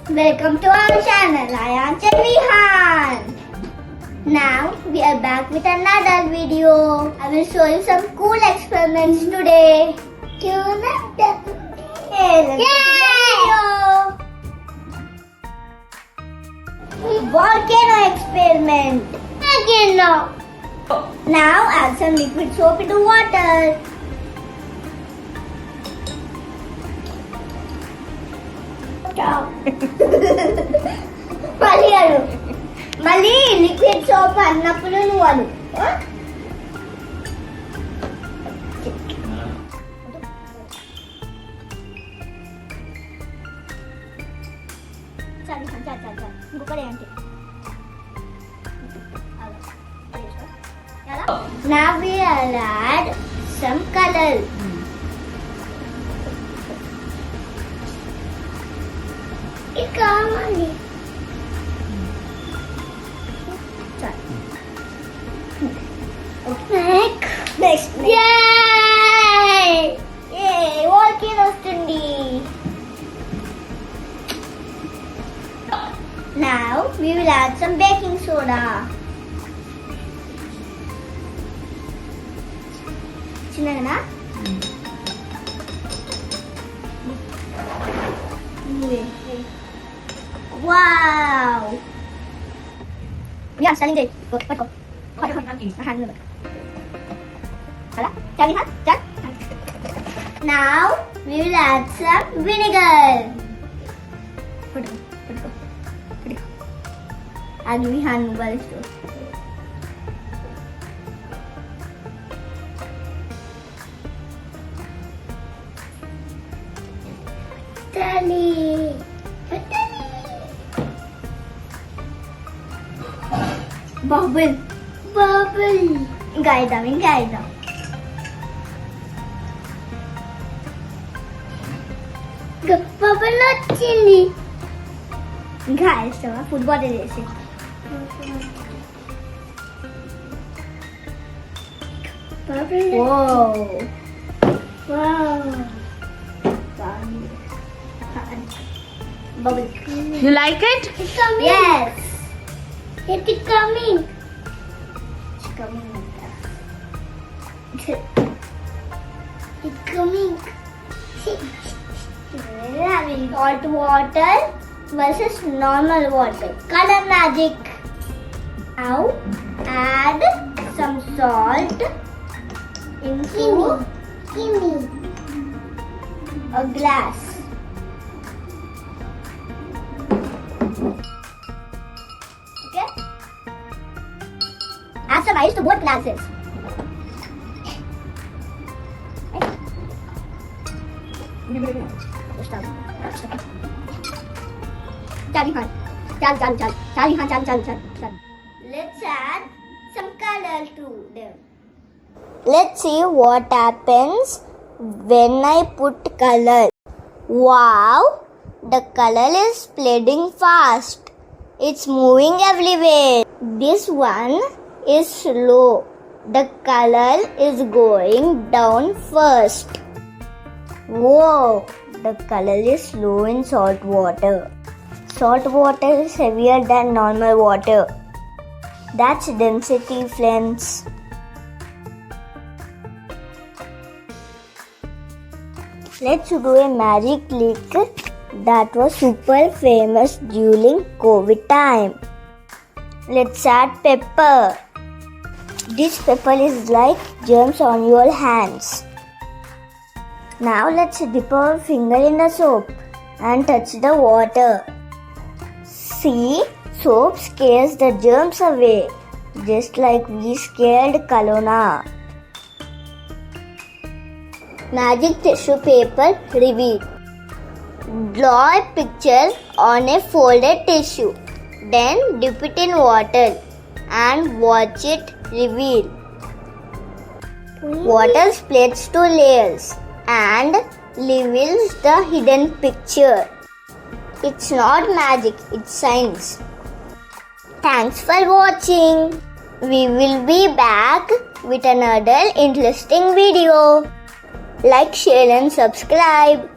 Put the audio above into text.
Welcome to our channel, Ayansh and Vihaan. Now we are back with another video. I will show you some cool experiments today. Yay! Volcano experiment. Volcano. Now add some liquid soap into water. మళ్ళీ liquid soap అన్నప్పుడు నువ్వు అను ఇంకొకటి ఏంటి Now we will add some color. It కావాలి. Next. Yay! Yay! Volcano వస్తుంది. Now we will add some baking soda. చిన్నగా Wow! Yeah, starting day. Go, let's go. Now we will add some vinegar. Add Vihaan mobile store. Bubble. ఇంకా వేద్దాం bubble వచ్చింది ఇంకా వేస్తావా football వేసి Bubble. You like it? It's coming. Yes. It's coming. It's coming. It's coming. Having hot water versus normal water. Color magic. Now add some salt into a glass. Okay? Add some ice to both glasses. Let's add some color to them. Let's see what happens when I put color. Wow! The color is spreading fast. It's moving everywhere. This one is slow. The color is going down first. Whoa! The color is slow in salt water. Salt water is heavier than normal water. That's density, friends. Let's do a magic trick that was super famous during COVID time. Let's add pepper. This pepper is like germs on your hands. Now let's dip our finger in the soap and touch the water. See, soap scares the germs away, just like we scared Corona. Magic tissue paper reveal. Draw a picture on a folded tissue. Then dip it in water and watch it reveal. Water splits to layers and reveals the hidden picture. It's not magic, it's science. Thanks for watching. We will be back with another interesting video. Like, share and subscribe.